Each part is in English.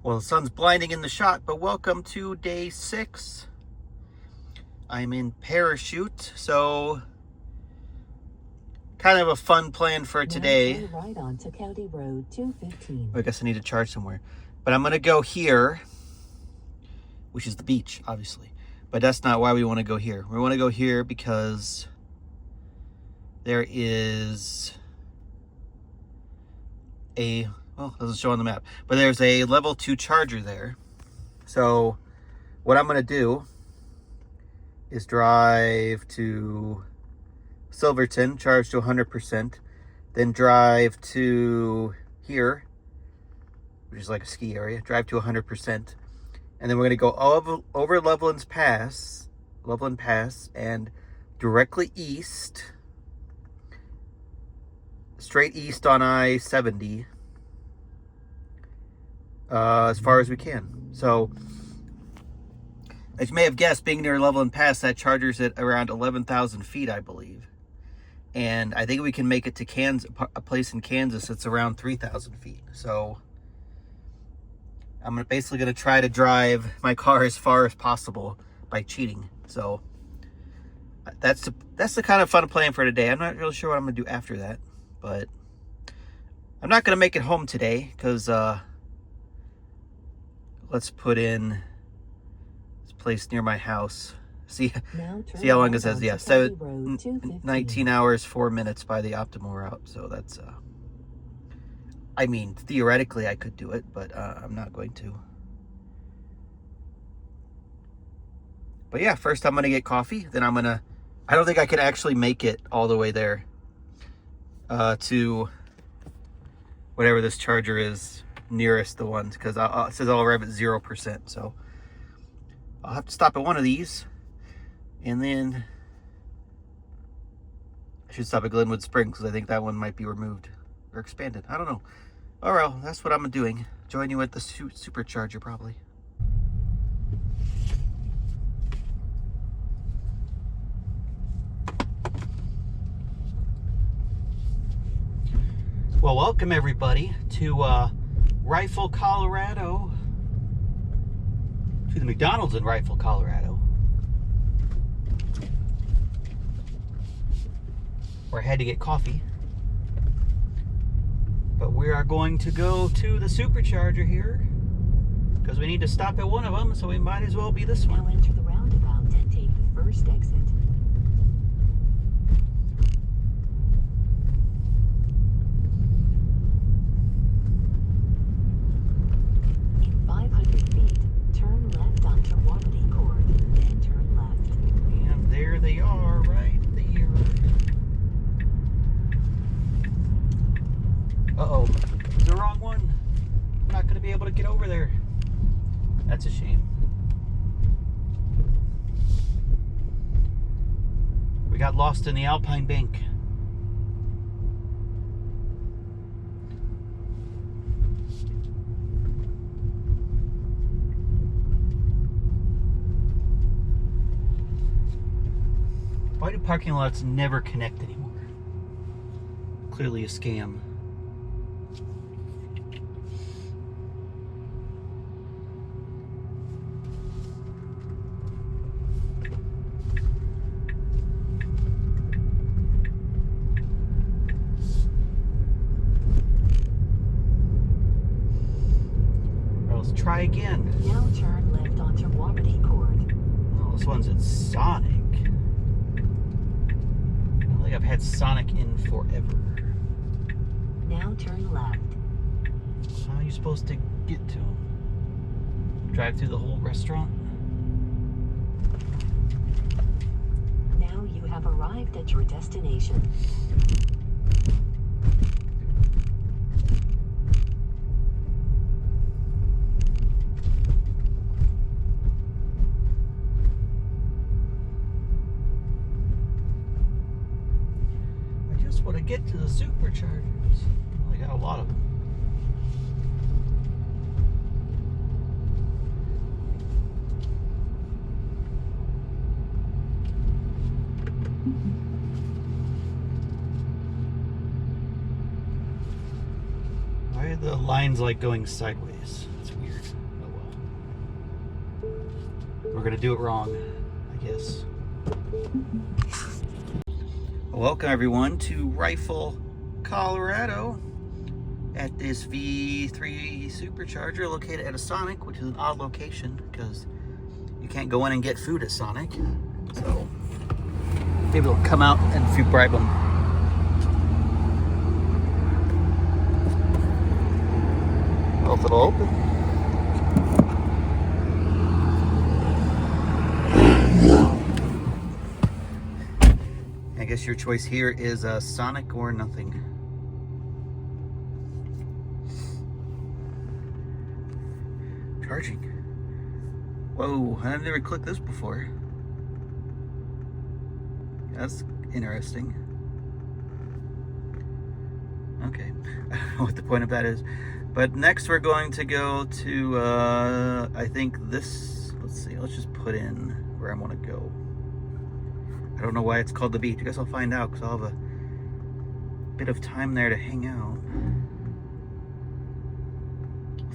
Well, the sun's blinding in the shot, but welcome to day 6. I'm in parachute, so kind of a fun plan for today. Right on to County Road 215. I guess I need to charge somewhere. But I'm going to go here, which is the beach, obviously. But that's not why we want to go here. We want to go here because there is a, well, it doesn't show on the map, but there's a level 2 charger there. So what I'm going to do is drive to Silverton, charge to 100%, then drive to here, which is like a ski area, drive to 100%, and then we're going to go over Loveland Pass, and directly east, straight east on I-70, as far as we can. So, as you may have guessed, being near Loveland Pass, that charger's at around 11,000 feet, I believe. And I think we can make it to Kansas, a place in Kansas that's around 3,000 feet. So I'm basically going to try to drive my car as far as possible by cheating. So that's the kind of fun plan for today. I'm not really sure what I'm going to do after that, but I'm not going to make it home today because let's put in this place near my house. See how long it says. Yeah, 19 hours 4 minutes by the optimal route. So that's I mean, theoretically I could do it, but I'm not going to. But yeah, first I'm gonna get coffee, then I don't think I could actually make it all the way there to whatever this charger is nearest the ones, because it says I'll arrive at 0%. So I'll have to stop at one of these. And then I should stop at Glenwood Springs because I think that one might be removed or expanded. I don't know. All right, well, that's what I'm doing. Join you at the supercharger probably. Well, welcome everybody to Rifle, Colorado. To the McDonald's in Rifle, Colorado. Where I had to get coffee. But we are going to go to the supercharger here because we need to stop at one of them, so we might as well be this one. Now enter the roundabout and take the first exit. In 500 feet, turn left onto Waterley Court, then turn left. And there they are, right there. Uh-oh, the wrong one. I'm not going to be able to get over there. That's a shame. We got lost in the Alpine Bank. Why do parking lots never connect anymore? Clearly a scam. Try again. Now turn left onto Waterley Court. Oh, this one's at Sonic. I don't think I've had Sonic in forever. Now turn left. How are you supposed to get to them? Drive through the whole restaurant? Now you have arrived at your destination. Want to get to the superchargers. Well, they got a lot of them. The line's like going sideways. It's weird. Oh well. We're gonna do it wrong, I guess. Welcome everyone to Rifle, Colorado at this V3 supercharger located at a Sonic, which is an odd location because you can't go in and get food at Sonic. So maybe they'll come out and if you bribe them. Well, if it'll open. I guess your choice here is Sonic or nothing. Charging. Whoa, I've never clicked this before. That's interesting. Okay, I don't know what the point of that is. But next we're going to go to, I think this, let's see, let's just put in where I want to go. I don't know why it's called the beach. I guess I'll find out because I'll have a bit of time there to hang out.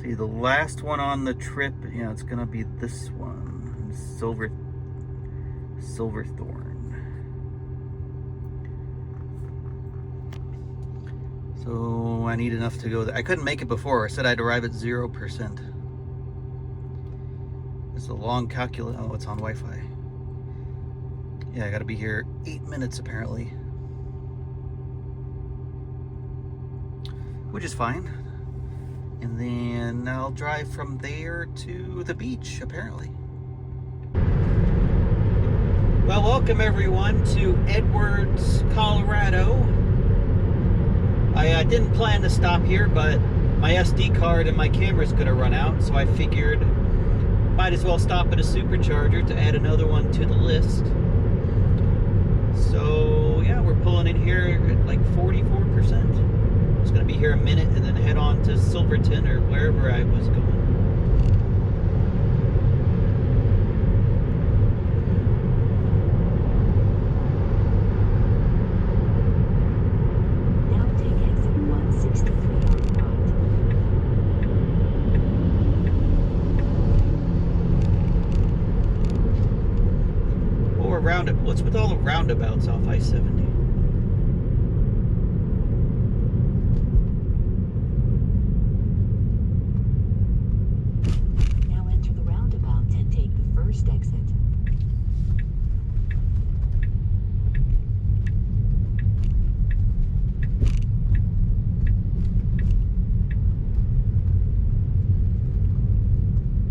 See, the last one on the trip, it's going to be this one, Silverthorn. So I need enough to go there. I couldn't make it before. I said I'd arrive at 0%. It's a long calculation. Oh, it's on Wi-Fi. Yeah, I gotta be here 8 minutes apparently. Which is fine. And then I'll drive from there to the beach, apparently. Well, welcome everyone to Edwards, Colorado. I didn't plan to stop here, but my SD card and my camera's gonna run out, so I figured might as well stop at a supercharger to add another one to the list. So yeah, we're pulling in here at like 44%. Just gonna be here a minute and then head on to Silverton or wherever I was going. Now take exit 163 on the right. Or roundabout. What's with all the roundabouts off I-70? Now enter the roundabout and take the first exit.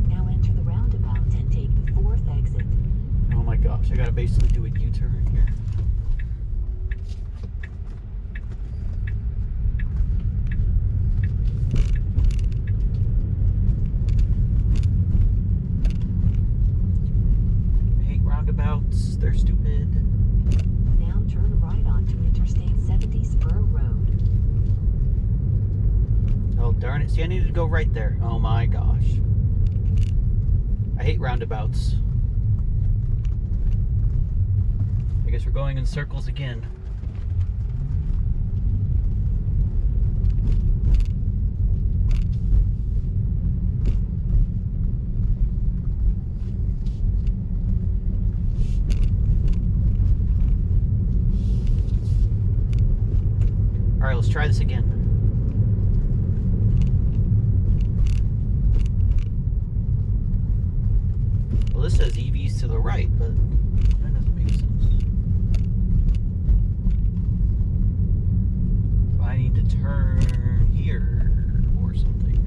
Now enter the roundabout and take the fourth exit. Oh my gosh, I gotta basically do a U-turn here. I hate roundabouts, they're stupid. Now turn right onto Interstate 70 Spur Road. Oh darn it, see I needed to go right there. Oh my gosh. I hate roundabouts. I guess we're going in circles again. All right, let's try this again. Well, this says EVs to the right, but that doesn't make sense. So I need to turn here or something.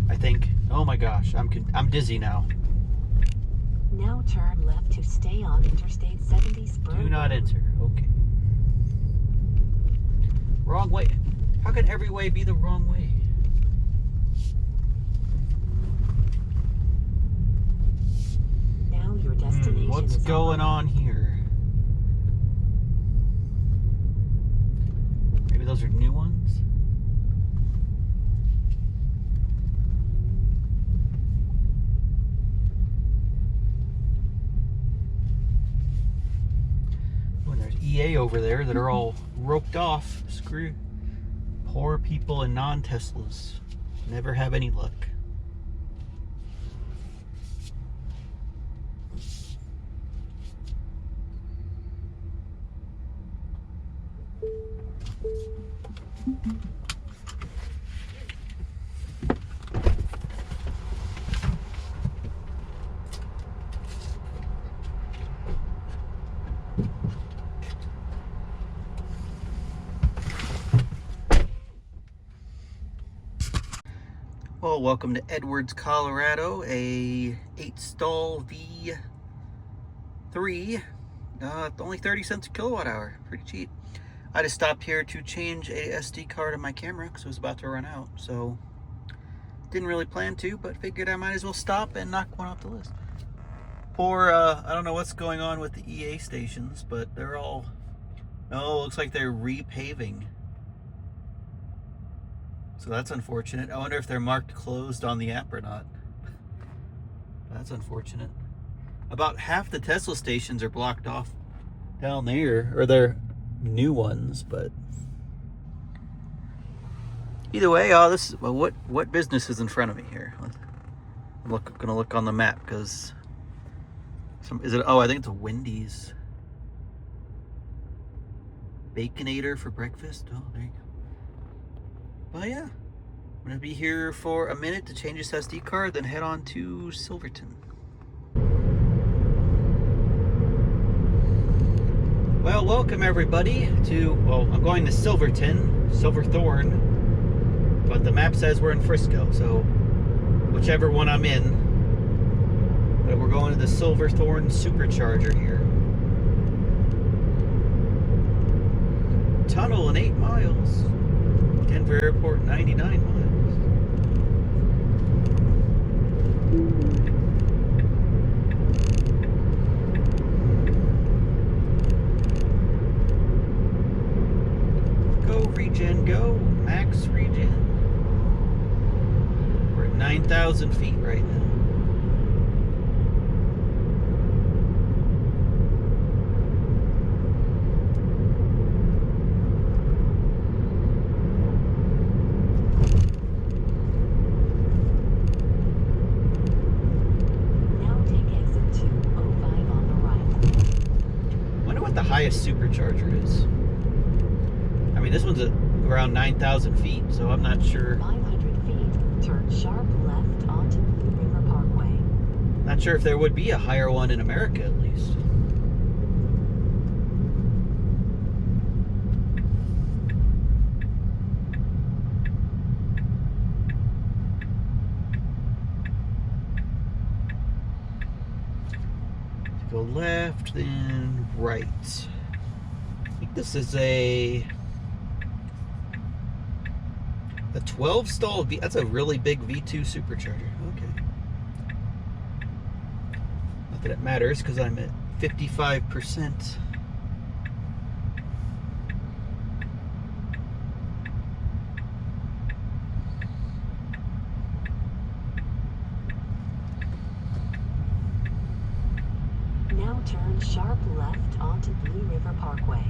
I think. Oh my gosh, I'm dizzy now. Now turn left to stay on Interstate 70 Spur Do not Road. enter. Okay. Wrong way. How can every way be the wrong way? Now your destination What's is going on here? Maybe those are new ones? Oh, and there's EA over there that are all roped off. Screw poor people in non-Teslas. Never have any luck. Well, welcome to Edwards, Colorado, a 8-stall V3, only 30 cents a kilowatt hour, pretty cheap. I just stopped here to change a SD card on my camera because it was about to run out, so didn't really plan to, but figured I might as well stop and knock one off the list. I don't know what's going on with the EA stations, but they're all, looks like they're repaving. So that's unfortunate. I wonder if they're marked closed on the app or not. That's unfortunate. About half the Tesla stations are blocked off down there, or they're new ones, but either way, this is what business is in front of me here? I'm gonna look on the map because I think it's a Wendy's Baconator for breakfast. Oh, there you go. Well, yeah, I'm gonna be here for a minute to change this SD card, then head on to Silverton. Well, welcome everybody to, I'm going to Silverthorne, but the map says we're in Frisco, so whichever one I'm in, but we're going to the Silverthorne Supercharger here. Tunnel in 8 miles. Denver Airport, 99 miles. Go, regen, go. Max regen. We're at 9,000 feet right now. Highest supercharger is. I mean, this one's at around 9,000 feet, so I'm not sure. 500 feet, turn sharp left onto Blue River Parkway. Not sure if there would be a higher one in America, at least. Go left, then right. I think this is a 12-stall V. That's a really big V2 supercharger. Okay. Not that it matters because I'm at 55%. Now turn sharp left onto Blue River Parkway.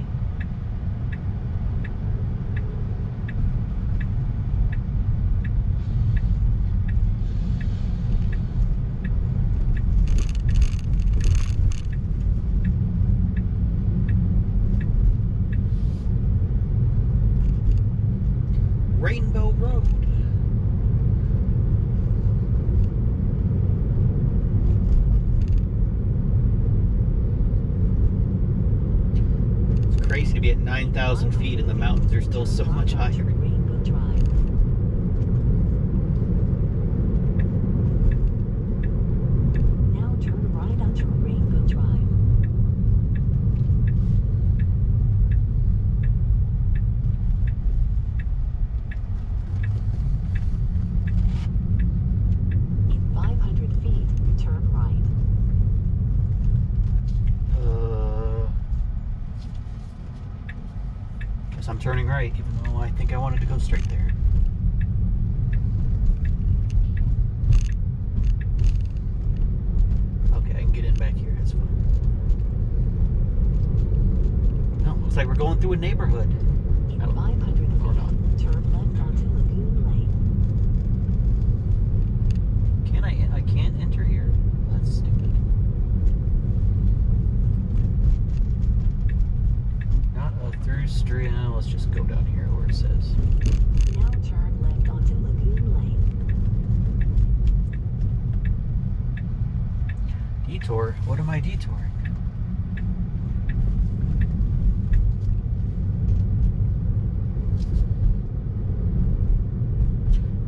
Rainbow Road. It's crazy to be at 9,000 feet and the mountains are still so much higher. Rainbow Drive. Now turn right onto Rainbow Drive. In 500 feet, turn right. Guess I'm turning right, even though I think I wanted to go straight there. Okay, I can get in back here, that's fine. No, looks like like we're going through a neighborhood. In 500 feet, Or not. turn left onto Lagoon Lane. I can't enter here? That's stupid. Not a through street. No, let's just go down here where it says. Now turn left onto Lagoon Lane. Detour? What am I detouring?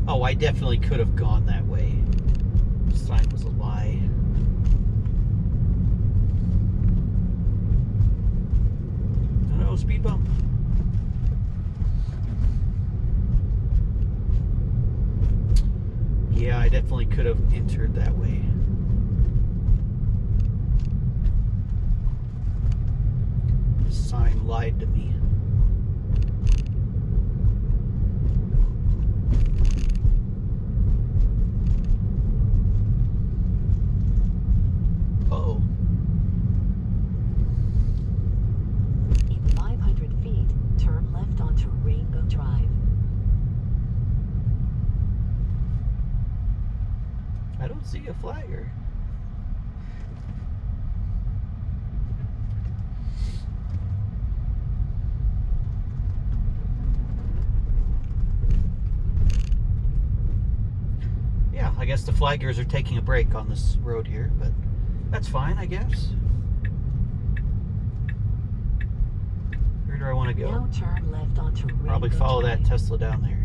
Oh, I definitely could have gone that way. The sign was a lie. Oh no, speed bump. Yeah, I definitely could have entered that way. The sign lied to me. Uh-oh. In 500 feet, turn left onto Rainbow Drive. I don't see a flagger. Yeah, I guess the flaggers are taking a break on this road here, but that's fine, I guess. Where do I want to go? Now turn left onto Rainbow Probably follow Drive. that Tesla down there.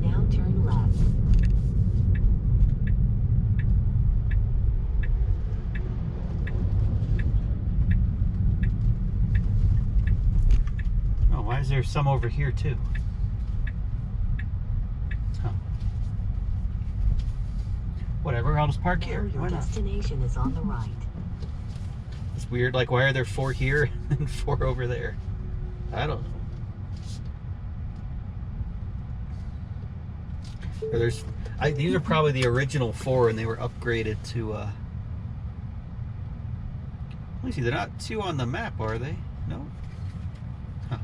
Now turn left. Oh, why is there some over here too? Huh. Whatever, I'll just park Now here. your Why not? destination is on the right. It's weird, like why are there 4 here and 4 over there? I don't know. Or these are probably the original 4 and they were upgraded to let me see, they're not 2 on the map, are they? No? Huh.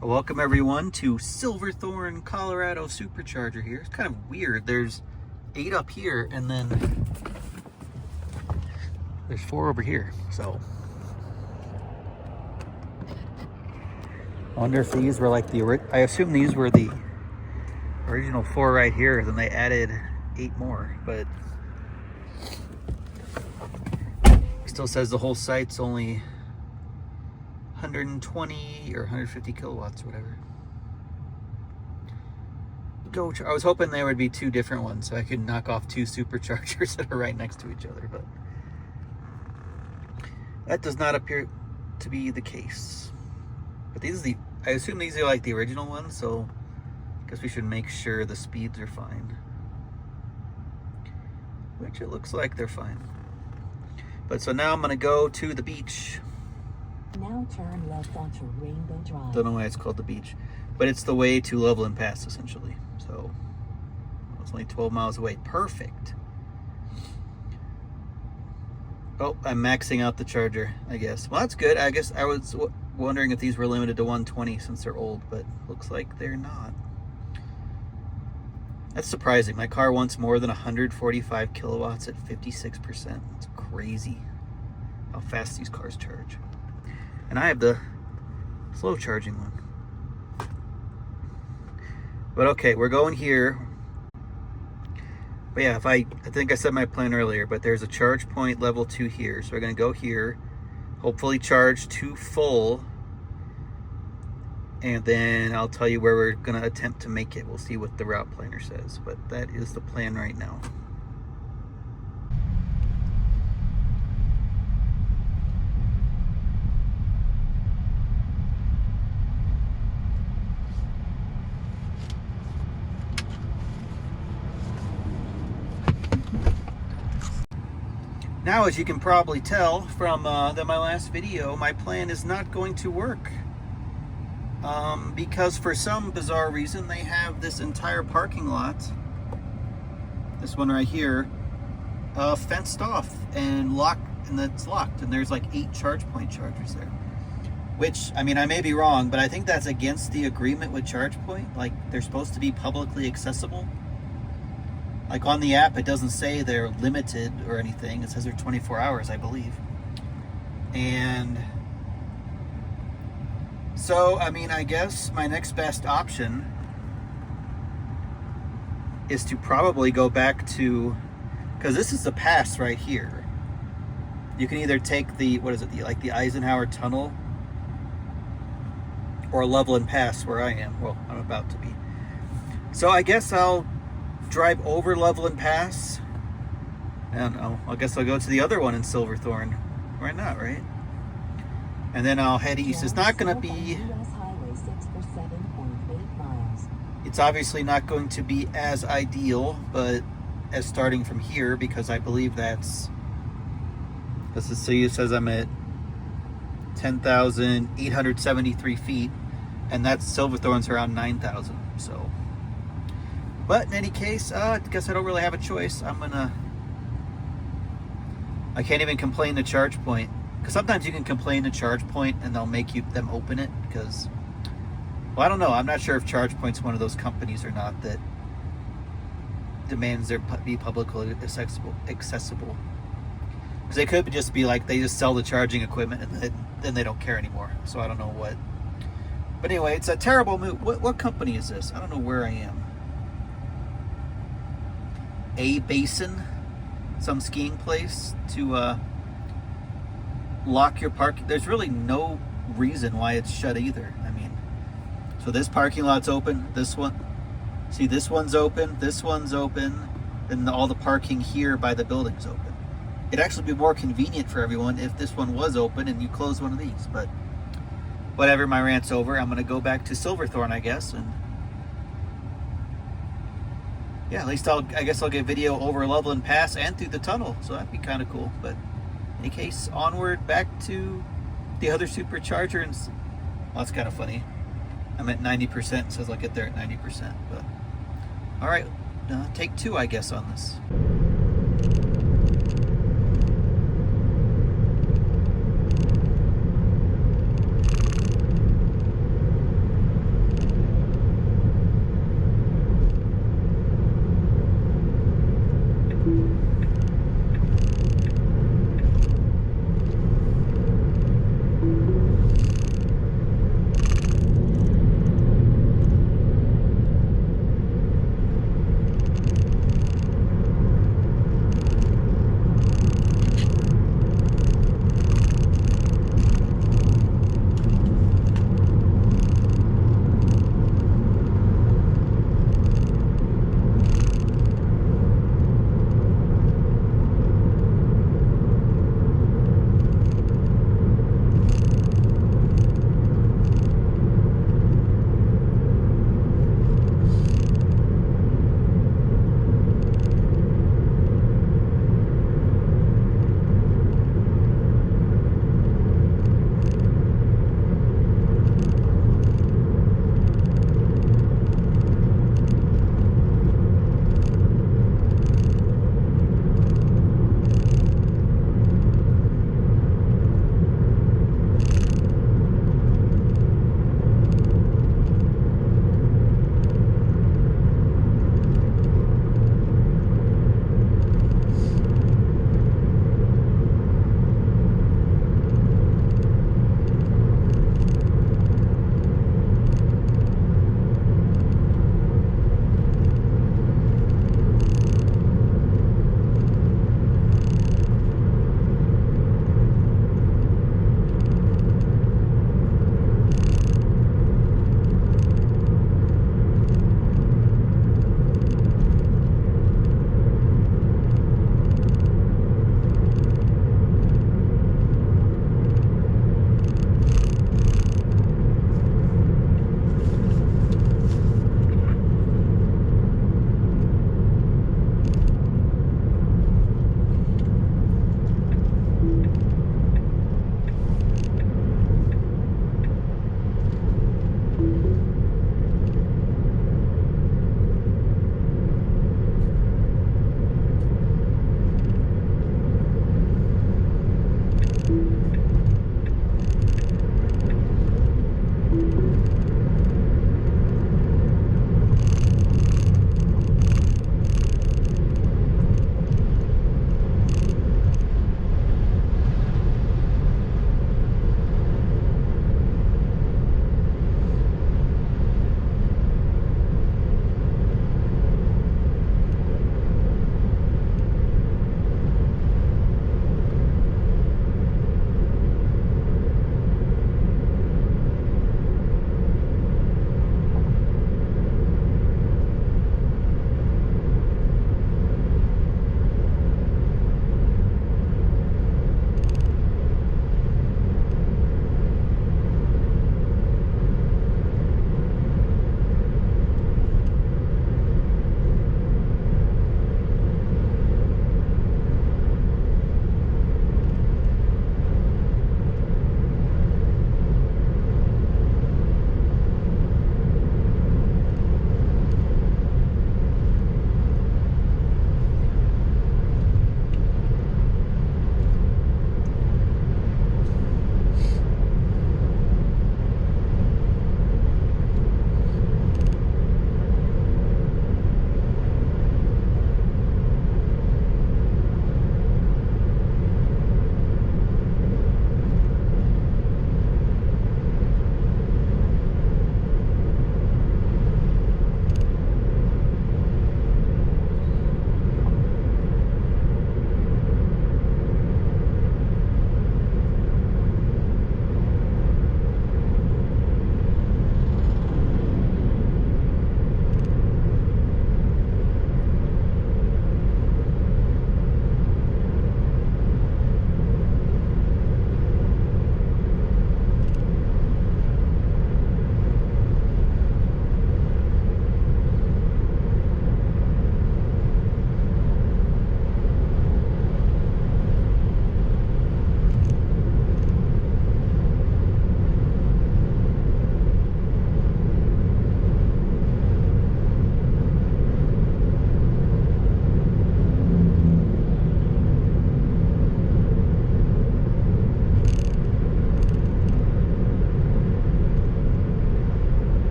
Well, welcome everyone to Silverthorne, Colorado Supercharger here. It's kind of weird. There's 8 up here and then there's 4 over here. So I wonder if these were like I assume these were the original 4 right here, then they added 8 more, but it still says the whole site's only 120 or 150 kilowatts or whatever. I was hoping there would be 2 different ones so I could knock off 2 superchargers that are right next to each other, but that does not appear to be the case. But I assume these are like the original ones, so I guess we should make sure the speeds are fine. Which it looks like they're fine. But so now I'm gonna go to the beach. Now turn left onto Rainbow Drive. Don't know why it's called the beach, but it's the way to Loveland Pass essentially. So it's only 12 miles away. Perfect. Oh, I'm maxing out the charger, I guess. Well, that's good. I guess I was wondering if these were limited to 120 since they're old, but looks like they're not. That's surprising. My car wants more than 145 kilowatts at 56%. It's crazy how fast these cars charge. And I have the slow charging one. But okay, we're going here. But yeah, I think I said my plan earlier, but there's a charge point level 2 here. So we're gonna go here, hopefully charge to full, and then I'll tell you where we're gonna attempt to make it. We'll see what the route planner says, but that is the plan right now. Now, as you can probably tell from my last video, my plan is not going to work. Because for some bizarre reason, they have this entire parking lot, this one right here, fenced off and locked, and it's locked, and there's like 8 charge point chargers there. Which, I mean, I may be wrong, but I think that's against the agreement with ChargePoint. Like, they're supposed to be publicly accessible. Like, on the app, it doesn't say they're limited or anything. It says they're 24 hours, I believe. And so, I mean, I guess my next best option is to probably go back to, because this is the pass right here. You can either take the, what is it, the Eisenhower Tunnel, or Loveland Pass where I am. Well, I'm about to be. So I guess I'll drive over Loveland Pass. I don't know. I guess I'll go to the other one in Silverthorne. Why not, right? And then I'll head east. It's not going to be... It's obviously not going to be as ideal, but as starting from here, because I believe that's... This is, so it says I'm at 10,873 feet. And that's Silverthorne's around 9,000. So, but in any case, I guess I don't really have a choice. I can't even complain to ChargePoint, because sometimes you can complain to ChargePoint and they'll make them open it. Because, well, I don't know. I'm not sure if ChargePoint's one of those companies or not that demands there be publicly accessible. Because they could just be like, they just sell the charging equipment and then they don't care anymore. So I don't know what. But anyway, it's a terrible move. What company is this? I don't know where I am. A Basin, some skiing place to lock your parking. There's really no reason why it's shut either. I mean, so this parking lot's open. This one, see, this one's open. This one's open. And all the parking here by the building's open. It'd actually be more convenient for everyone if this one was open and you close one of these, but whatever, my rant's over. I'm going to go back to Silverthorne, I guess. And yeah, at least I guess I'll get video over Loveland Pass and through the tunnel. So that'd be kind of cool. But in any case, onward back to the other supercharger. And well, that's kind of funny. I'm at 90%. It says I'll get there at 90%. But all right, take 2, I guess, on this.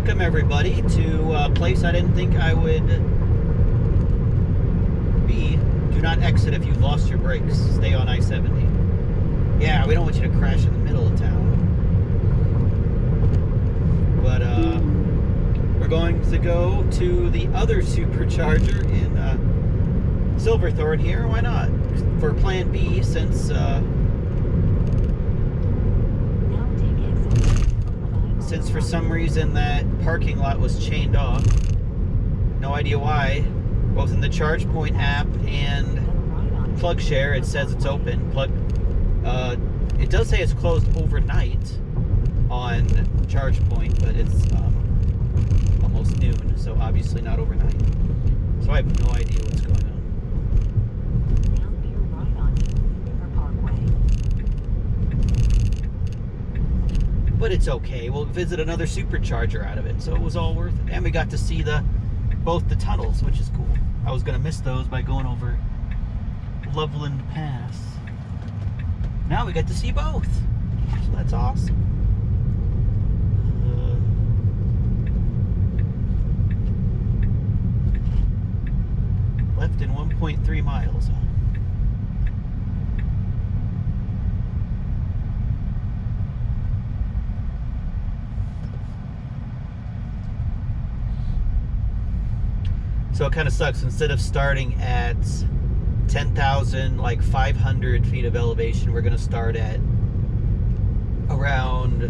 Welcome everybody to a place I didn't think I would be. Do not exit if you've lost your brakes. Stay on I-70. Yeah, we don't want you to crash in the middle of town. But we're going to go to the other supercharger in Silverthorne here. Why not? For Plan B, since for some reason that parking lot was chained off. No idea why. Both in the Charge Point app and PlugShare, it says it's open. It does say it's closed overnight on Charge Point, but it's almost noon, so obviously not overnight. So I have no idea what's going on. But it's okay. We'll visit another supercharger out of it, so it was all worth it. And we got to see both the tunnels, which is cool. I was gonna miss those by going over Loveland Pass. Now we got to see both, so that's awesome. Left in 1.3 miles. So it kind of sucks. Instead of starting at 10,500 feet of elevation, we're going to start at around,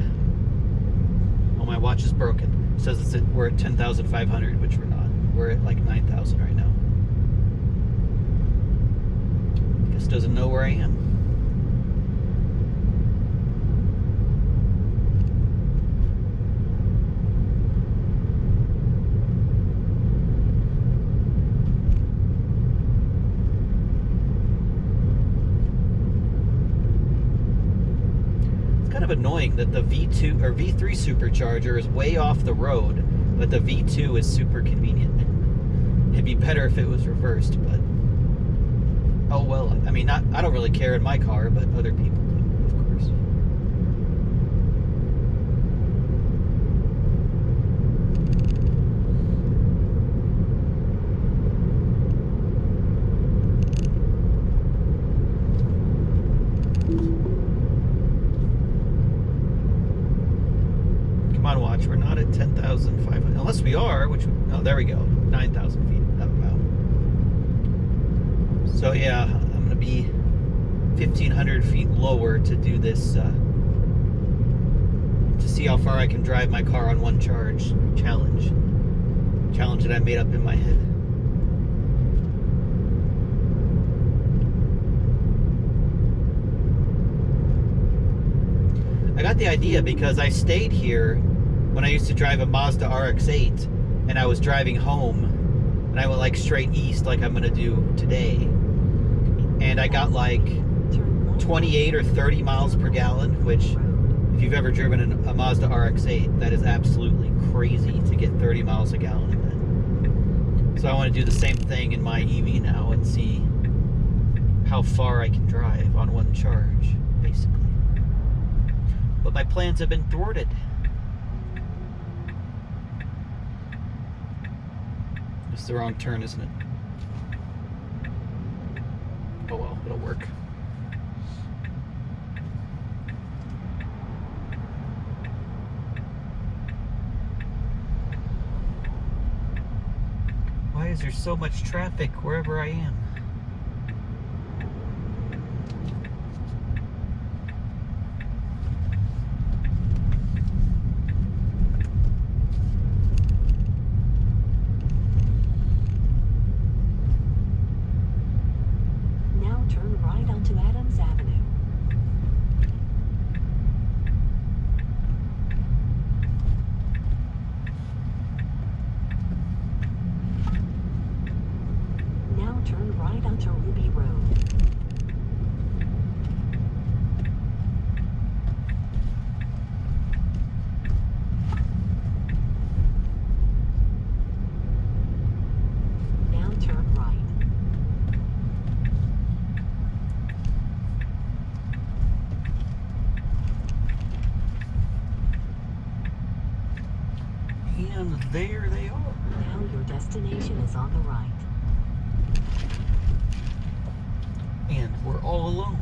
oh, my watch is broken. It says we're at 10,500, which we're not. We're at like 9,000 right now. Just doesn't know where I am. Kind of annoying that the V2 or V3 supercharger is way off the road, but the V2 is super convenient. It'd be better if it was reversed, but oh well. I mean, I don't really care in my car, but other people do, of course. Come on, watch. We're not at 10,500. Unless we are, which... Oh, there we go. 9,000 feet. Wow. So, yeah, I'm going to be 1,500 feet lower to do this, to see how far I can drive my car on one charge challenge. Challenge that I made up in my head. I got the idea because I stayed here when I used to drive a Mazda RX-8 and I was driving home and I went like straight east like I'm gonna do today, and I got like 28 or 30 miles per gallon, which if you've ever driven a Mazda RX-8, that is absolutely crazy to get 30 miles a gallon in that. So I want to do the same thing in my EV now and see how far I can drive on one charge, basically. But my plans have been thwarted. It's the wrong turn, isn't it? Oh well, it'll work. Why is there so much traffic wherever I am? Turn right And there they are. Now your destination is on the right. And we're all alone.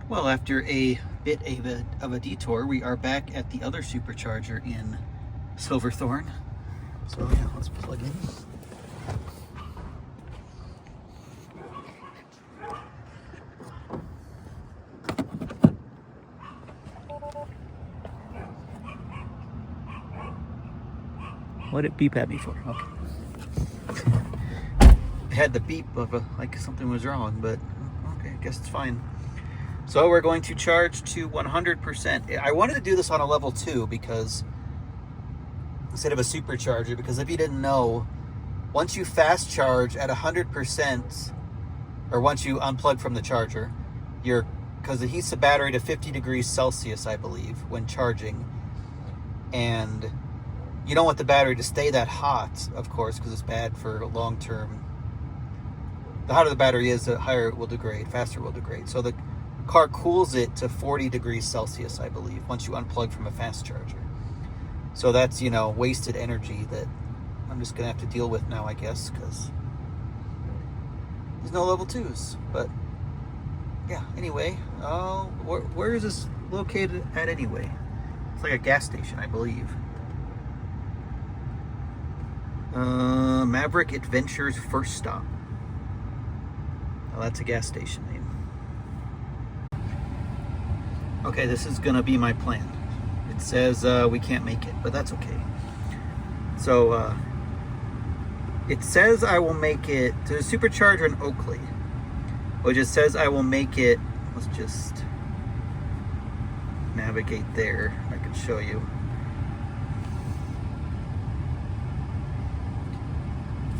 Well, after a bit of a detour, we are back at the other supercharger in Silverthorne. So yeah, let's plug in. What did it beep at me for? Okay. It had the beep of like something was wrong, but okay, I guess it's fine. So we're going to charge to 100%. I wanted to do this on a level 2 because instead of a supercharger, because if you didn't know, once you fast charge at 100%, or once you unplug from the charger, because it heats the battery to 50 degrees Celsius, I believe, when charging. And you don't want the battery to stay that hot, of course, because it's bad for long-term. The hotter the battery is, the higher it will degrade, faster it will degrade. So the car cools it to 40 degrees Celsius, I believe, once you unplug from a fast charger. So that's, wasted energy that I'm just going to have to deal with now, I guess, because there's no level 2s. But, yeah, anyway, where is this located at anyway? It's like a gas station, I believe. Maverick Adventures First Stop. Oh, that's a gas station name. Okay, this is gonna be my plan. It says we can't make it, but that's okay. So it says I will make it to the supercharger in Oakley, which it says I will make it. Let's just navigate there. I can show you.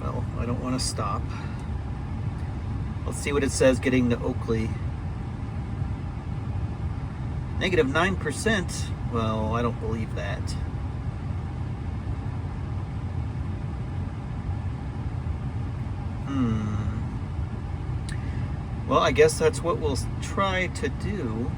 Well, I don't want to stop. Let's see what it says getting to Oakley. Negative 9%. Well, I don't believe that. Well, I guess that's what we'll try to do.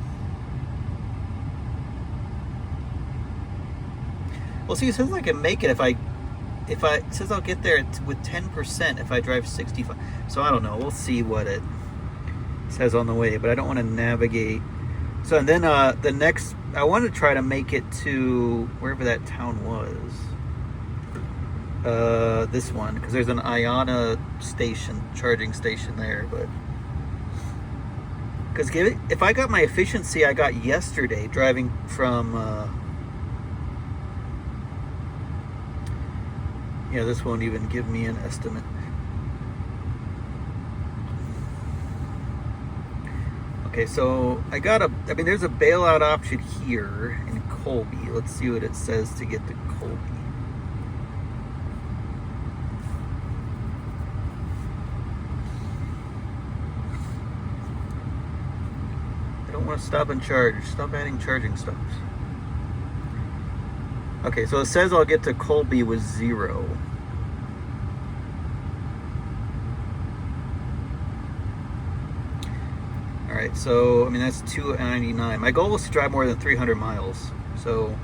Well, see, it says I can make it if it says I'll get there with 10% if I drive 65. So I don't know. We'll see what it says on the way, but I don't want to navigate. So and then the next, I want to try to make it to wherever that town was. This one, because there's an Iona station, charging station there, but because if I got my efficiency I got yesterday driving from yeah, this won't even give me an estimate. Okay, so there's a bailout option here in Colby. Let's see what it says to get to Colby. I don't want to stop and charge. Stop adding charging stops. Okay, so it says I'll get to Colby with 0. Alright, so, that's $2.99. My goal was to drive more than 300 miles. So,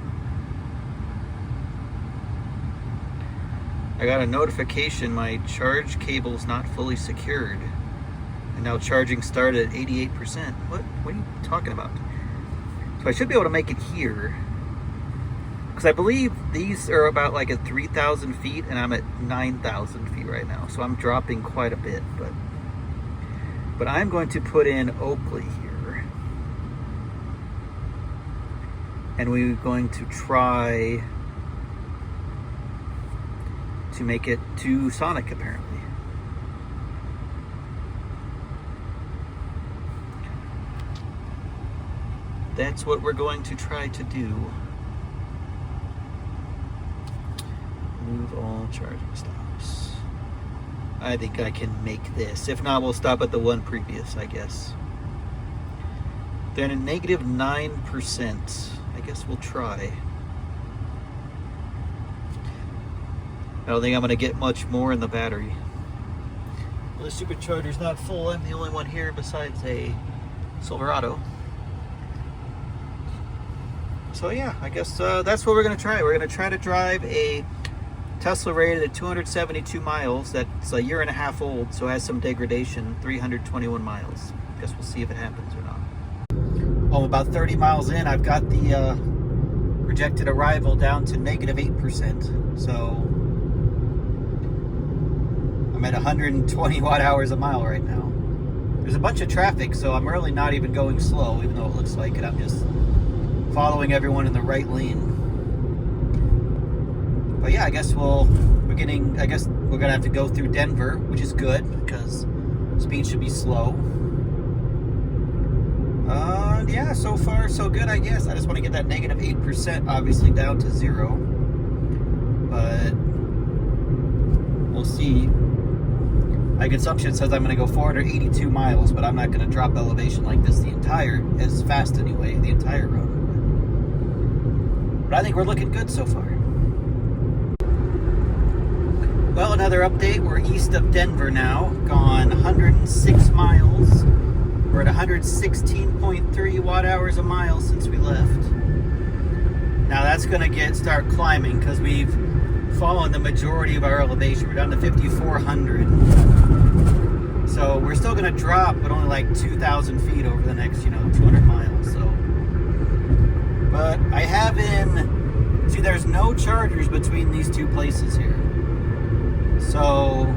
I got a notification my charge cable's not fully secured. And now charging started at 88%. What are you talking about? So I should be able to make it here. Because I believe these are about like at 3,000 feet, and I'm at 9,000 feet right now. So I'm dropping quite a bit, but I'm going to put in Oakley here. And we're going to try to make it to Sonic, apparently. That's what we're going to try to do. Move all charging stops. I think I can make this. If not, we'll stop at the one previous, I guess. Then a negative 9%. I guess we'll try. I don't think I'm going to get much more in the battery. Well, the supercharger's not full. I'm the only one here besides a Silverado. So yeah, I guess that's what we're going to try. We're going to try to drive a Tesla rated at 272 miles. That's a year and a half old, so it has some degradation, 321 miles. I guess we'll see if it happens or not. Oh, about 30 miles in, I've got the projected arrival down to negative 8%. So I'm at 120 watt hours a mile right now. There's a bunch of traffic, so I'm really not even going slow, even though it looks like it. I'm just following everyone in the right lane. But yeah, I guess we're gonna have to go through Denver, which is good because speed should be slow. Yeah, so far so good, I guess. I just want to get that negative 8% obviously down to 0. But we'll see. My consumption says I'm going to go 482 miles, but I'm not going to drop elevation like this as fast anyway, the entire run. But I think we're looking good so far. Well, another update. We're east of Denver now, gone 106 miles. We're at 116.3 watt hours a mile since we left. Now that's going to start climbing because we've fallen the majority of our elevation. We're down to 5,400. So we're still going to drop, but only like 2,000 feet over the next, 200 miles. So, but I have see, there's no chargers between these two places here. So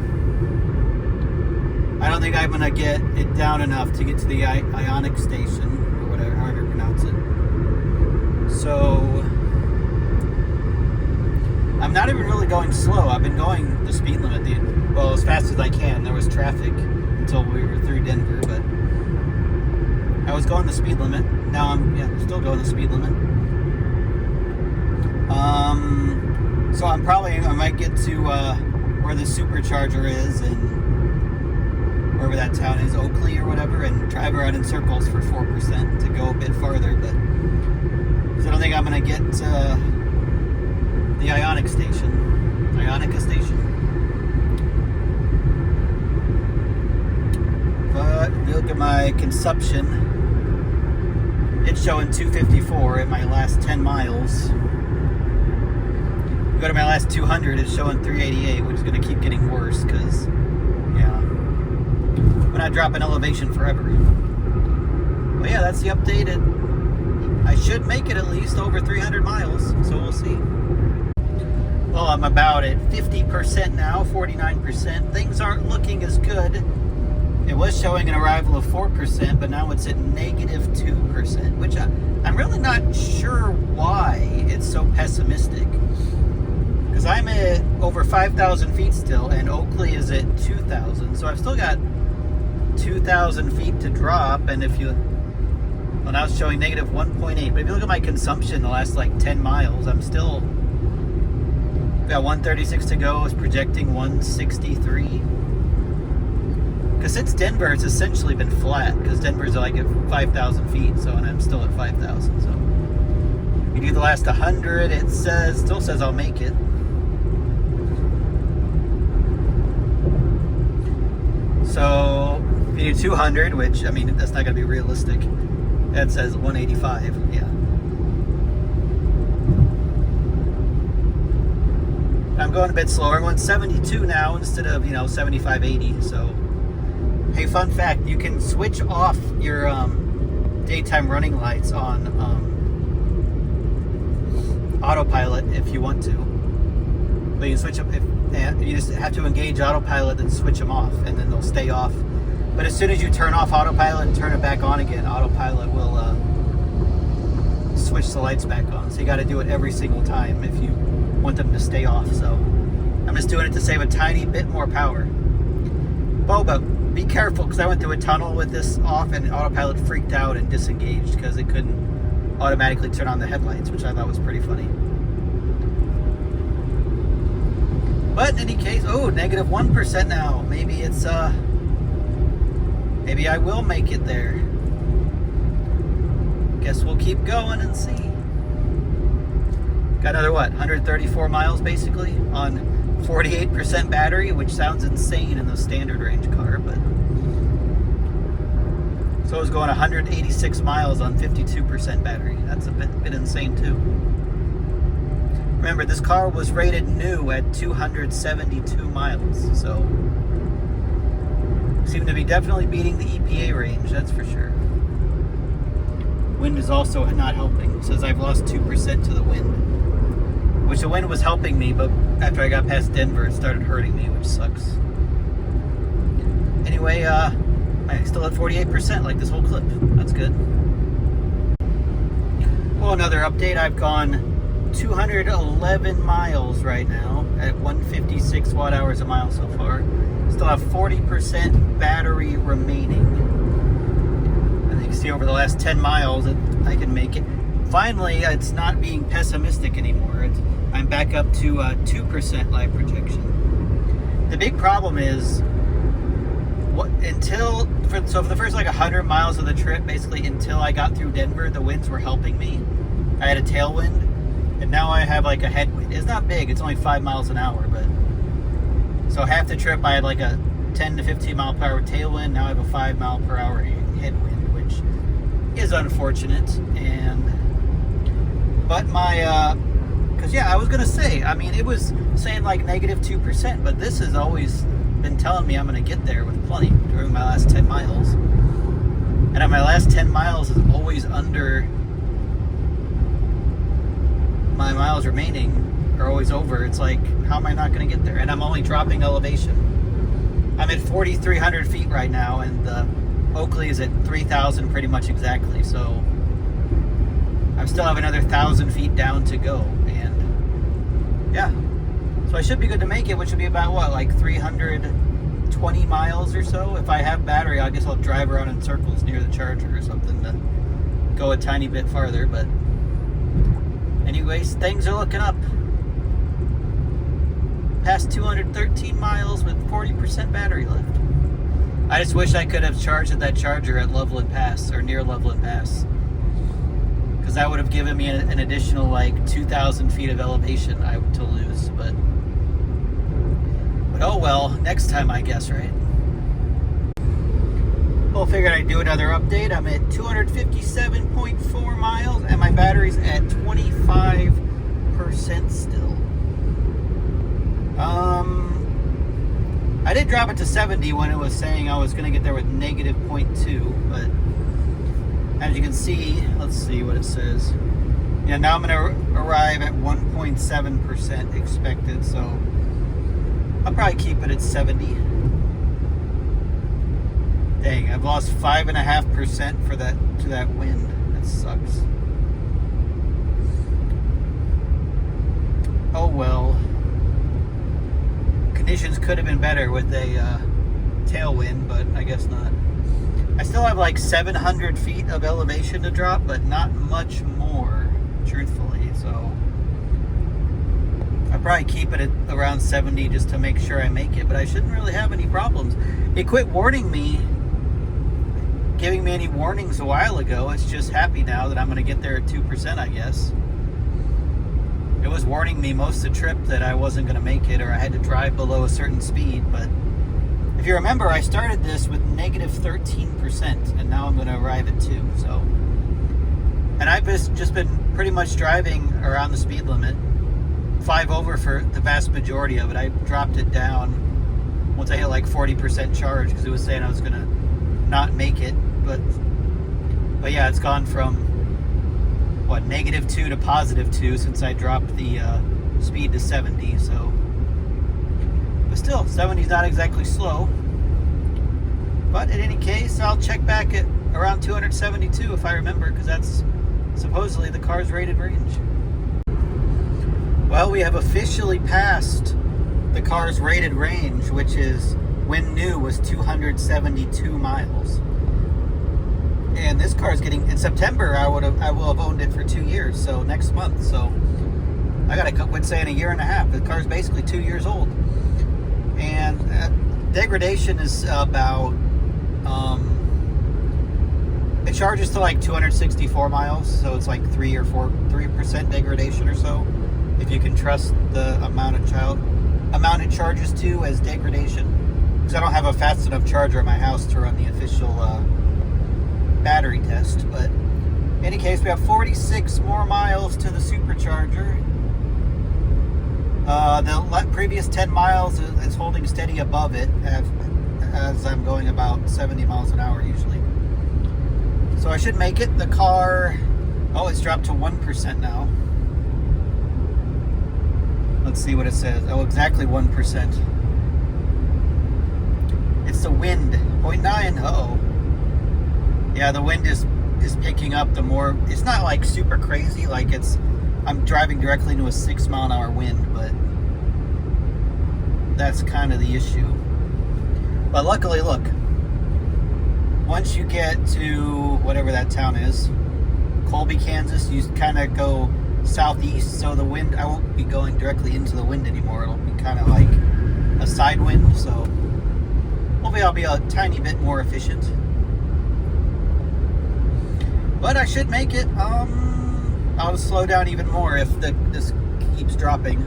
I don't think I'm going to get it down enough to get to the Ionic station, or whatever, however you pronounce it. So I'm not even really going slow. I've been going the speed limit, as fast as I can. There was traffic until we were through Denver, but I was going the speed limit. Now I'm still going the speed limit. So I might get to where the supercharger is and wherever that town is, Oakley or whatever, and drive around in circles for 4% to go a bit farther. But so I don't think I'm going to get to the Ionica station. But if you look at my consumption, it's showing 254 at my last 10 miles. Go to my last 200, it's showing 388, which is going to keep getting worse because, we're not dropping elevation forever. But yeah, that's the update. I should make it at least over 300 miles, so we'll see. Well, I'm about at 50% now, 49%. Things aren't looking as good. It was showing an arrival of 4%, but now it's at negative 2%, which I'm really not sure why it's so pessimistic. Because I'm at over 5,000 feet still, and Oakley is at 2,000. So I've still got 2,000 feet to drop. And now it's showing negative 1.8. But if you look at my consumption the last like 10 miles, I'm still got 136 to go. It's projecting 163. Because since Denver, it's essentially been flat. Because Denver's like at 5,000 feet, and I'm still at 5,000. So you do the last 100, it still says I'll make it. So if you do 200, which that's not going to be realistic. That says 185. Yeah. I'm going a bit slower. I'm going 72 now instead of 75, 80. So hey, fun fact: you can switch off your daytime running lights on autopilot if you want to. But you can switch up you just have to engage autopilot and switch them off, and then they'll stay off. But as soon as you turn off autopilot and turn it back on again, autopilot will switch the lights back on. So you got to do it every single time if you want them to stay off. So I'm just doing it to save a tiny bit more power. But be careful, because I went through a tunnel with this off, and autopilot freaked out and disengaged because it couldn't automatically turn on the headlights, which I thought was pretty funny. But in any case, negative 1% now. Maybe maybe I will make it there. guess we'll keep going and see. Got another, what, 134 miles basically on 48% battery, which sounds insane in the standard range car, but so I was going 186 miles on 52% battery. That's a bit insane too. Remember, this car was rated new at 272 miles, so seem to be definitely beating the EPA range, that's for sure. Wind is also not helping. It says I've lost 2% to the wind, which the wind was helping me, but after I got past Denver, it started hurting me, which sucks. Anyway, I still at 48% like this whole clip. That's good. Well, another update. I've gone 211 miles right now at 156 watt hours a mile so far. Still have 40% battery remaining. And you can see over the last 10 miles that I can make it. Finally, it's not being pessimistic anymore. I'm back up to 2% live projection. The big problem is, for the first like 100 miles of the trip, basically until I got through Denver, the winds were helping me. I had a tailwind, and now I have like a headwind. It's not big, it's only 5 miles an hour, but so half the trip I had like a 10 to 15 mile per hour tailwind. Now I have a 5 mile per hour headwind, which is unfortunate. But because I was gonna say, I mean, it was saying like -2%, but this has always been telling me I'm gonna get there with plenty during my last 10 miles. And on my last 10 miles is always under my miles remaining, are always over. It's like, how am I not gonna get there? And I'm only dropping elevation. I'm at 4,300 feet right now, and Oakley is at 3,000 pretty much exactly. So I still have another 1,000 feet down to go, and yeah. So I should be good to make it, which would be about, what, like 320 miles or so? If I have battery, I guess I'll drive around in circles near the charger or something to go a tiny bit farther. But anyways, things are looking up. Past 213 miles with 40% battery left. I just wish I could have charged at that charger at Loveland Pass, or near Loveland Pass, because that would have given me an additional like 2,000 feet of elevation to lose. But oh well, next time I guess, right? Well, figured I'd do another update. I'm at 257.4 miles, and my battery's at 25% still. I did drop it to 70 when it was saying I was going to get there with -0.2, but as you can see, let's see what it says. Yeah, now I'm going to arrive at 1.7% expected, so I'll probably keep it at 70. Dang, I've lost 5.5% to that wind. That sucks. Oh well. Conditions could have been better with a tailwind, but I guess not. I still have like 700 feet of elevation to drop, but not much more, truthfully. So I'll probably keep it at around 70 just to make sure I make it, but I shouldn't really have any problems. It quit warning me, giving me any warnings a while ago. It's just happy now that I'm going to get there at 2%, I guess. It was warning me most of the trip that I wasn't going to make it, or I had to drive below a certain speed. But if you remember, I started this with -13%, and now I'm going to arrive at 2. So, and I've just been pretty much driving around the speed limit, 5 over for the vast majority of it. I dropped it down once I hit like 40% charge, because it was saying I was going to not make it. But yeah, it's gone from what, -2 to +2 since I dropped the speed to 70. So, but still, 70 is not exactly slow. But in any case, I'll check back at around 272 if I remember, because that's supposedly the car's rated range. Well, we have officially passed the car's rated range, which is, when new, was 272 miles. And this car is getting, in September, I will have owned it for 2 years, so next month. So I got to quit saying a year and a half. The car's basically 2 years old. And degradation is about It charges to like 264 miles, so it's like 3% degradation or so, if you can trust the amount it charges to as degradation. Because I don't have a fast enough charger at my house to run the official battery test. But in any case, we have 46 more miles to the supercharger. The previous 10 miles is holding steady above it as I'm going about 70 miles an hour usually. So I should make it. The car, oh, it's dropped to 1% now. Let's see what it says. Oh, exactly 1%. It's the wind, 0.9. Uh-oh. Yeah, the wind is picking up the more. It's not like super crazy, like I'm driving directly into a 6 mile an hour wind, but that's kind of the issue. But luckily, look, once you get to whatever that town is, Colby, Kansas, you kind of go southeast, so the wind, I won't be going directly into the wind anymore. It'll be kind of like a side wind, so hopefully I'll be a tiny bit more efficient. But I should make it. I'll slow down even more if this keeps dropping.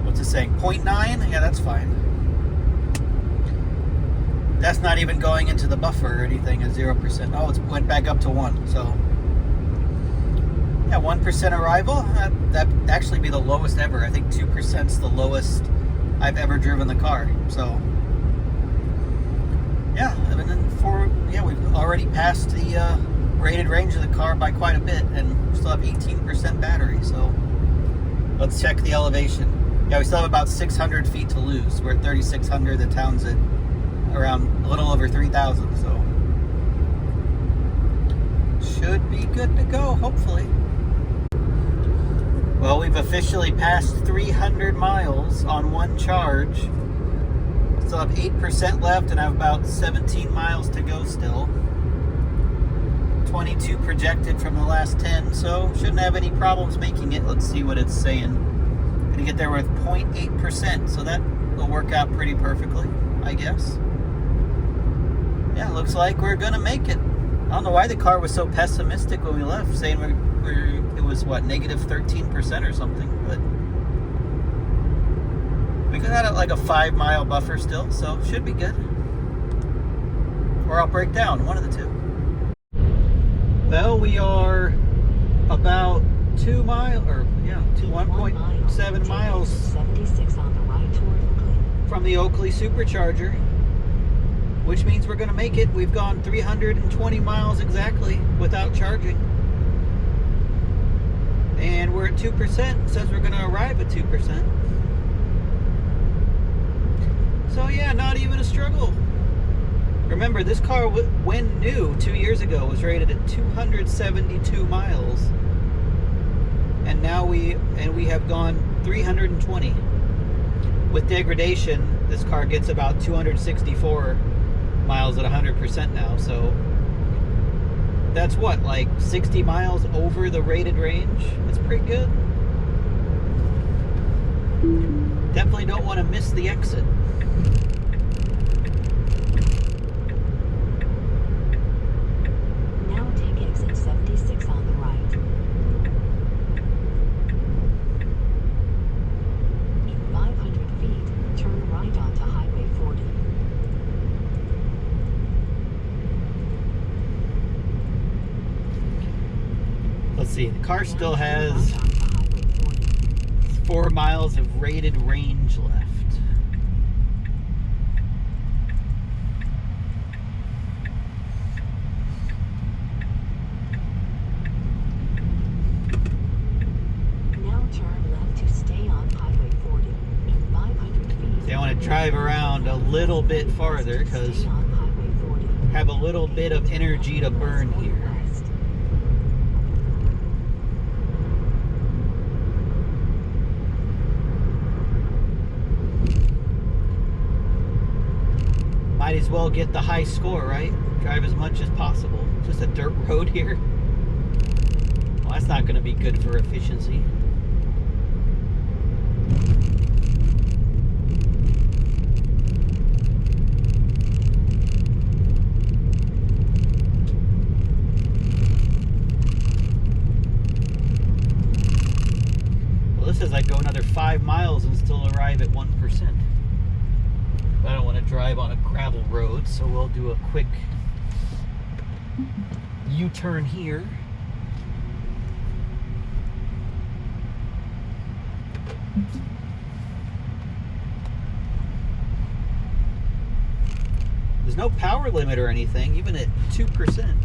What's it saying? 0.9? Yeah, that's fine. That's not even going into the buffer or anything at 0%. Oh, it went back up to 1. So, yeah, 1% arrival. That'd actually be the lowest ever. I think 2%'s the lowest I've ever driven the car. So, yeah, and then we've already passed the rated range of the car by quite a bit, and we still have 18% battery. So, let's check the elevation. Yeah, we still have about 600 feet to lose. We're at 3,600. The town's at around a little over 3,000, so should be good to go, hopefully. Well, we've officially passed 300 miles on one charge. Still have 8% left, and I have about 17 miles to go still. 22 projected from the last 10, so shouldn't have any problems making it. Let's see what it's saying. Gonna get there with 0.8%, so that will work out pretty perfectly, I guess. Yeah, looks like we're gonna make it. I don't know why the car was so pessimistic when we left, saying it was what, negative 13% or something, but we got it like a 5 mile buffer still, so should be good. Or I'll break down, one of the two. Well, we are about 1.7 miles 76 on the right toward Oakley. from the Oakley supercharger, which means we're going to make it. We've gone 320 miles exactly without charging. And we're at 2%. It says we're going to arrive at 2%. So yeah, not even a struggle. Remember, this car, when new 2 years ago, was rated at 272 miles. And now we have gone 320. With degradation, this car gets about 264 miles at 100% now, so that's what, like 60 miles over the rated range? That's pretty good. Definitely don't want to miss the exit. Now take exit 76 on the right. In 500 feet, turn right onto Highway 40. Let's see, the car still has 4 miles of rated range left. Now turn left to stay on Highway 40. In 500 feet. See, I want to drive around a little bit farther because Stay on Highway 40. I have a little bit of energy to burn here. West. Might as well get the high score, right? Drive as much as possible. Just a dirt road here. Well, that's not going to be good for efficiency. says I'd go another 5 miles and still arrive at 1%. But I don't want to drive on a gravel road, so we'll do a quick U-turn here. There's no power limit or anything, even at 2%.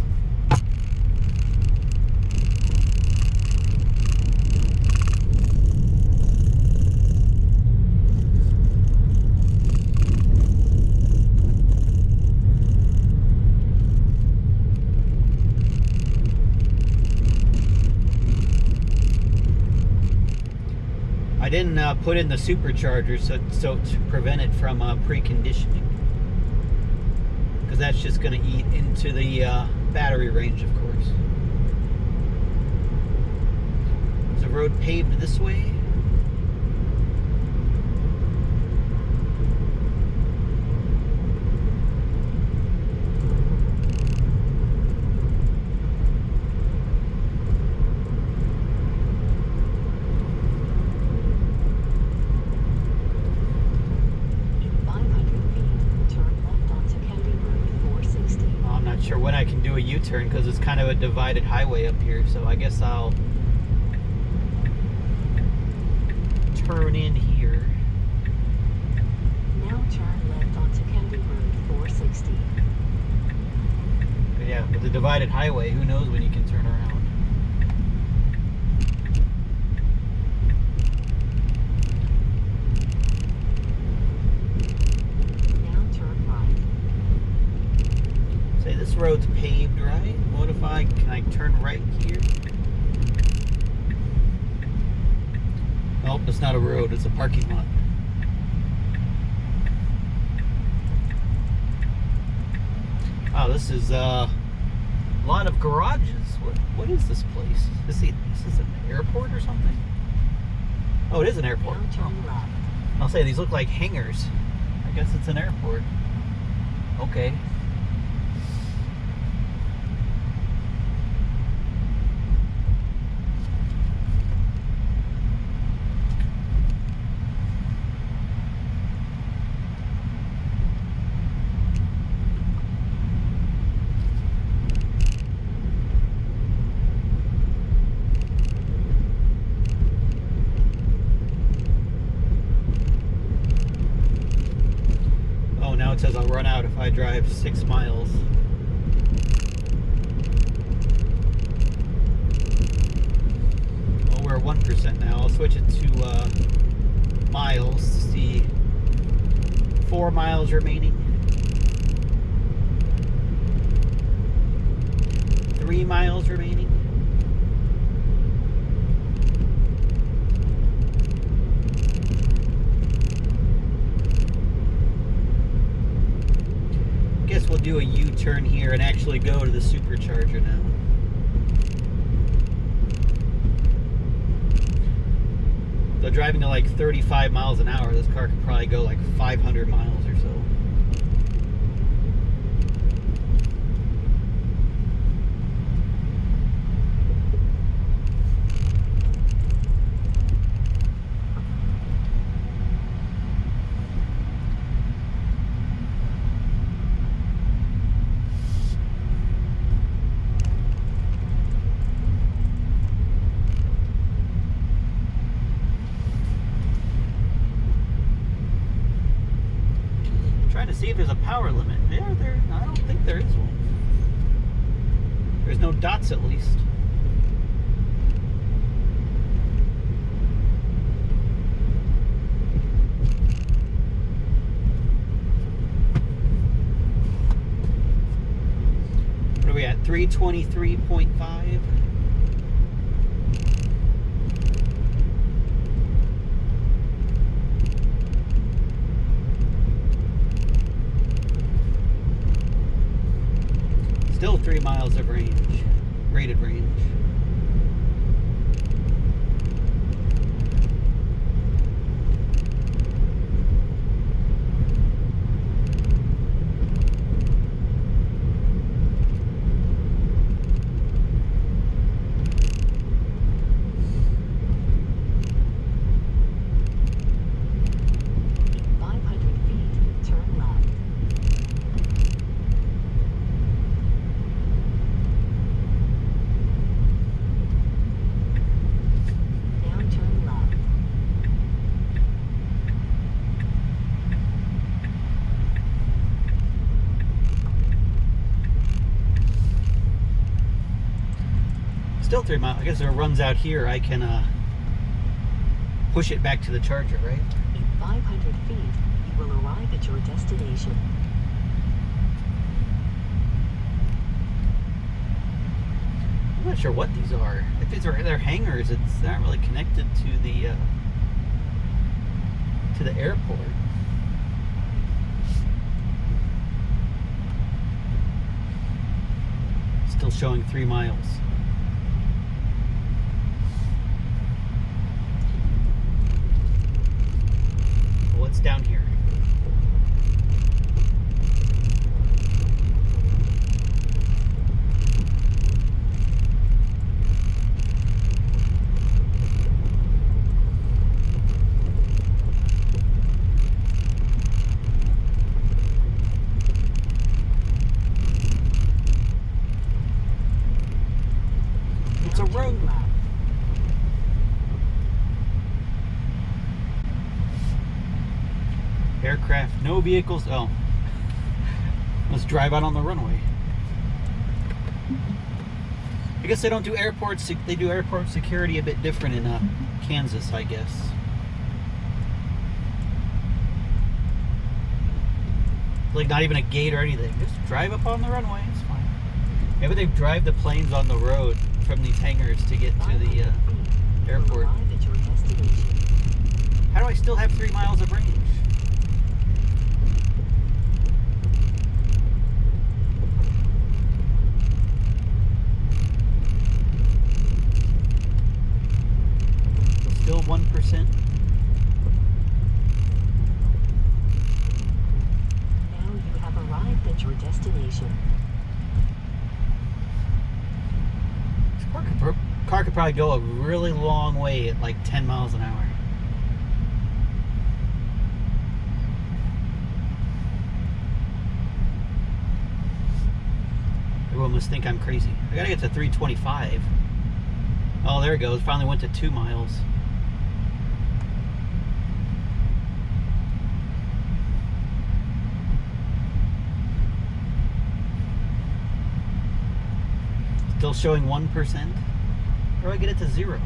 I didn't put in the supercharger so to prevent it from preconditioning, because that's just going to eat into the battery range, of course. Is the road paved this way? Sure when I can do a U-turn, because it's kind of a divided highway up here, so I guess I'll turn in here. Now turn left onto County Road 460. But yeah, with the divided highway, who knows when you can turn around. This road's paved, right? What if can I turn right here? Nope, it's not a road, it's a parking lot. Oh, this is a lot of garages. What is this place? This is an airport or something? Oh, it is an airport. Now turn left. I'll say these look like hangars. I guess it's an airport. Okay. It says I'll run out if I drive 6 miles. Well, we're at 1% now. I'll switch it to miles to see. 4 miles remaining. 3 miles remaining. We'll do a U-turn here and actually go to the supercharger now. So driving to like 35 miles an hour, this car could probably go like 500 miles or so. To see if there's a power limit. I don't think there is one. There's no dots, at least. What are we at? 323.5. Still 3 miles of range, rated range. still 3 miles. I guess if it runs out here, I can push it back to the charger, right? In 500 feet, you will arrive at your destination. I'm not sure what these are. If they're hangars, it's not really connected to the airport. Still showing 3 miles. What's down here? It's a road map. Aircraft, no vehicles. Oh, let's drive out on the runway. I guess they don't do airports. They do airport security a bit different in Kansas, I guess. Like not even a gate or anything. Just drive up on the runway. It's fine. Maybe they drive the planes on the road from these hangars to get to the airport. How do I still have 3 miles of range? Still 1%. Now you have arrived at your destination. This car could probably go a really long way at like 10 miles an hour. Everyone must think I'm crazy. I gotta get to 325. Oh, there it goes. Finally went to 2 miles. Still showing 1%. How do I get it to 0?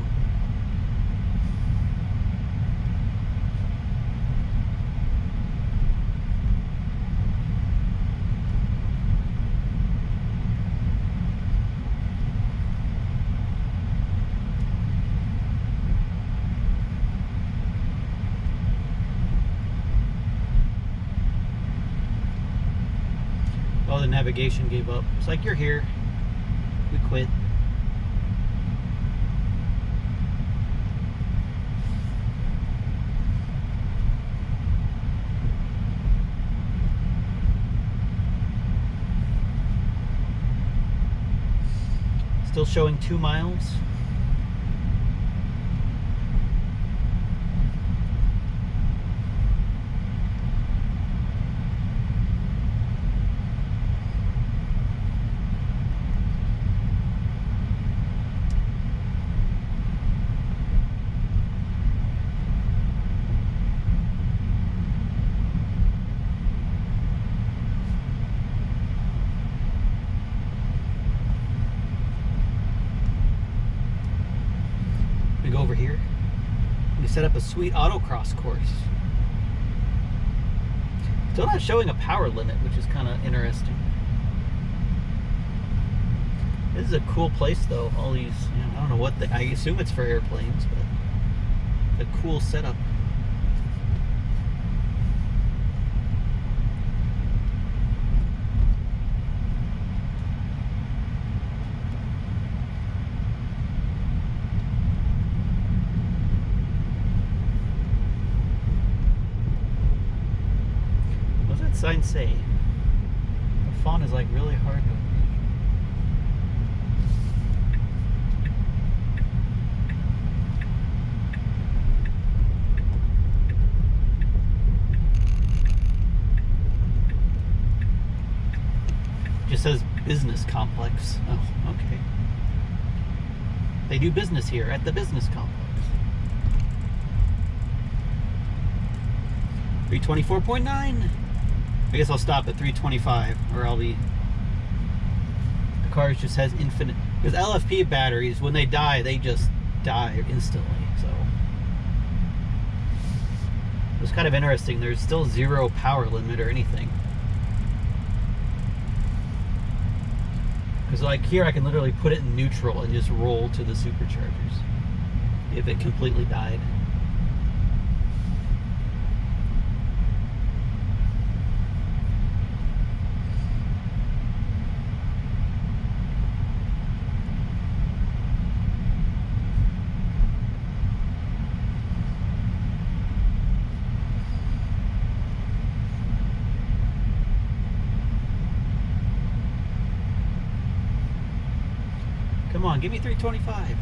Oh, the navigation gave up. It's like, you're here. We quit. Still showing 2 miles. We go over here. We set up a sweet autocross course. Still not showing a power limit, which is kind of interesting. This is a cool place, though. All these, I don't know what I assume it's for airplanes, but a cool setup. What does that sign say? The font is like really hard to read. Just says business complex. Oh, okay. They do business here at the business complex. 324.9. I guess I'll stop at 325, or I'll be. The car just has infinite. Because LFP batteries, when they die, they just die instantly. So it's kind of interesting. There's still zero power limit or anything. Because like here, I can literally put it in neutral and just roll to the superchargers if it completely died. Come on, give me 325.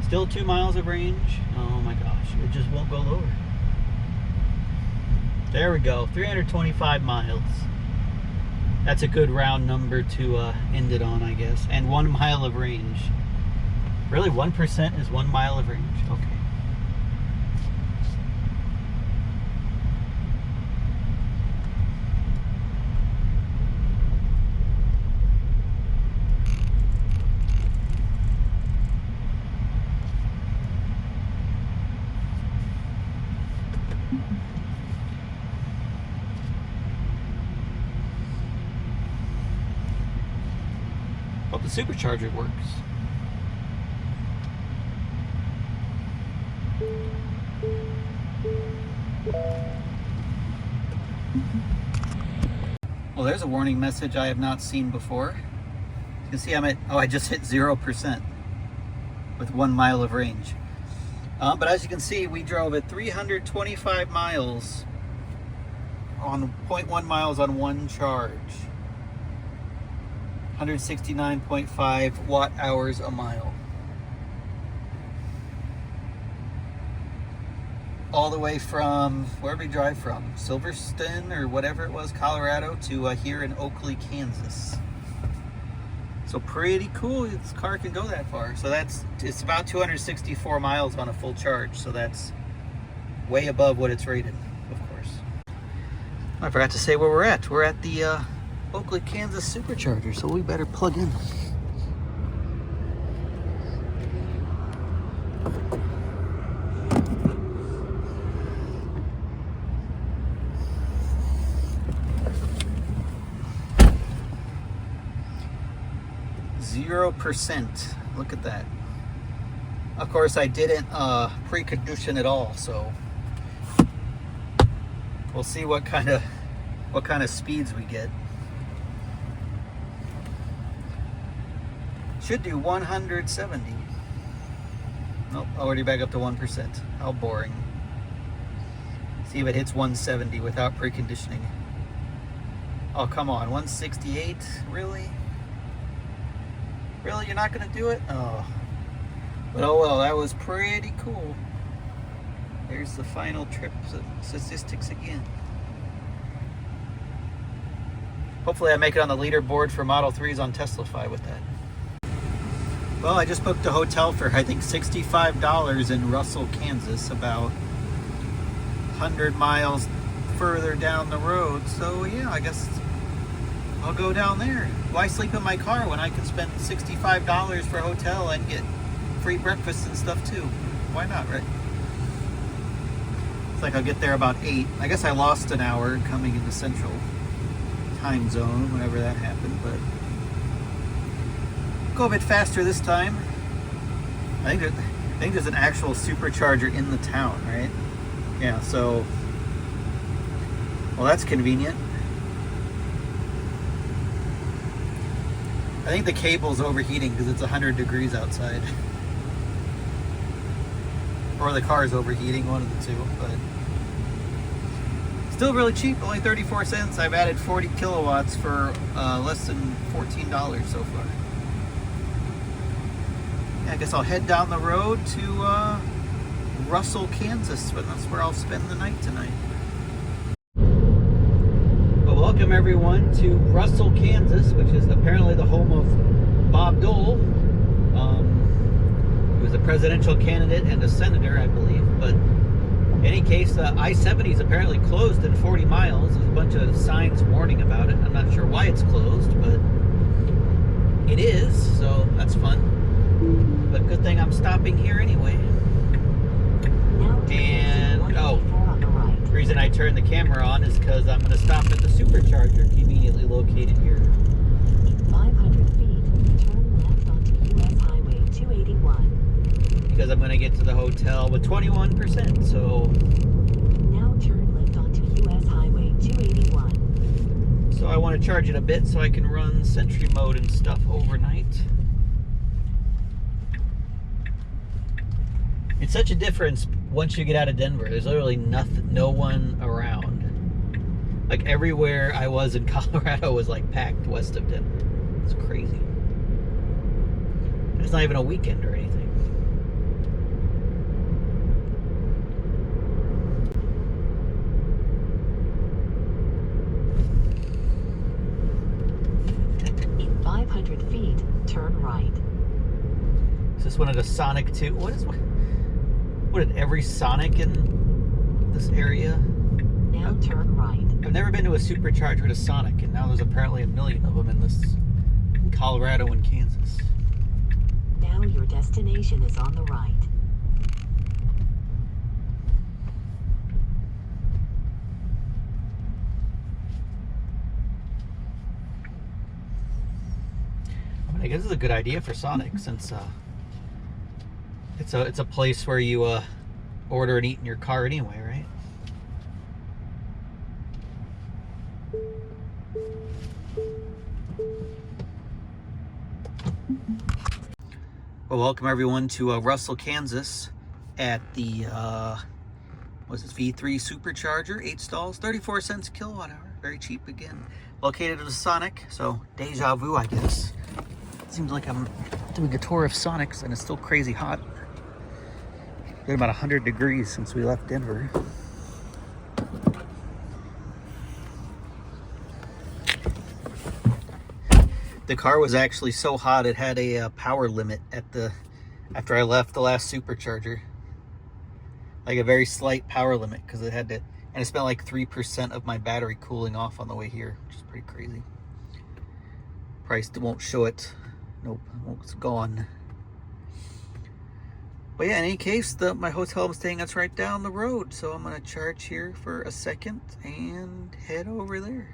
Still 2 miles of range. Oh my gosh, it just won't go lower. There we go, 325 miles. That's a good round number to end it on, I guess. And 1 mile of range. Really, 1% is 1 mile of range? Okay. Hope the supercharger works. Well, there's a warning message I have not seen before. You can see I'm at, I just hit 0% with 1 mile of range. But as you can see, we drove at 325 miles on 0.1 miles on one charge. 169.5 watt hours a mile. All the way from, where did we drive from? Silverstone or whatever it was, Colorado, to here in Oakley, Kansas. So pretty cool, this car can go that far. So it's about 264 miles on a full charge. So that's way above what it's rated, of course. I forgot to say where we're at. We're at the Oakley, Kansas supercharger, so we better plug in. %. Look at that. Of course, I didn't precondition at all, so we'll see what kind of speeds we get. Should do 170. Nope, already back up to 1%. How boring. See if it hits 170 without preconditioning. Oh, come on, 168? Really? Really, you're not gonna do it? Oh. But oh well, that was pretty cool. There's the final trip statistics again. Hopefully I make it on the leaderboard for Model 3s on Teslafy with that. Well, I just booked a hotel for, I think, $65 in Russell, Kansas, about 100 miles further down the road. So yeah, I guess I'll go down there. Why sleep in my car when I can spend $65 for a hotel and get free breakfast and stuff too? Why not, right? It's like I'll get there about 8. I guess I lost an hour coming into Central Time Zone whenever that happened, but go a bit faster this time. I think there's an actual supercharger in the town, right? Yeah, so, well, that's convenient. I think the cable's overheating because it's 100 degrees outside. Or the car's overheating, one of the two, but still really cheap, only 34 cents. I've added 40 kilowatts for less than $14 so far. Yeah, I guess I'll head down the road to Russell, Kansas, but that's where I'll spend the night tonight. Well, welcome everyone to Russell, Kansas, which is apparently the home of Bob Dole. He was a presidential candidate and a senator, I believe. But in any case, I-70 is apparently closed in 40 miles. There's a bunch of signs warning about it. I'm not sure why it's closed, but it is, so that's fun. But good thing I'm stopping here anyway. And the reason I turned the camera on is because I'm going to stop at the supercharger conveniently located here. In 500 feet, turn left onto US Highway 281. Because I'm going to get to the hotel with 21%, so... Now turn left onto US Highway 281. So I want to charge it a bit so I can run Sentry mode and stuff overnight. It's such a difference once you get out of Denver. There's literally nothing, no one around. Like everywhere I was in Colorado was like packed west of Denver. It's crazy. It's not even a weekend or anything. In 500 feet, turn right. Is this one of the Sonic 2? What did every Sonic in this area? Now turn right. I've never been to a supercharger with a Sonic, and now there's apparently a million of them in Colorado and Kansas. Now your destination is on the right. I mean, I guess it's a good idea for Sonic since it's a place where you order and eat in your car anyway, right? Well, welcome everyone to Russell, Kansas at the what's this, V3 supercharger, 8 stalls, 34 cents a kilowatt hour, very cheap again. Located at a Sonic, so deja vu, I guess. Seems like I'm doing a tour of Sonics and it's still crazy hot. It's been about 100 degrees since we left Denver. The car was actually so hot it had a power limit after I left the last supercharger. Like a very slight power limit because it had to, and it spent like 3% of my battery cooling off on the way here, which is pretty crazy. Price won't show it. Nope, it's gone. But yeah, in any case, my hotel I'm staying at's right down the road, so I'm gonna charge here for a second and head over there.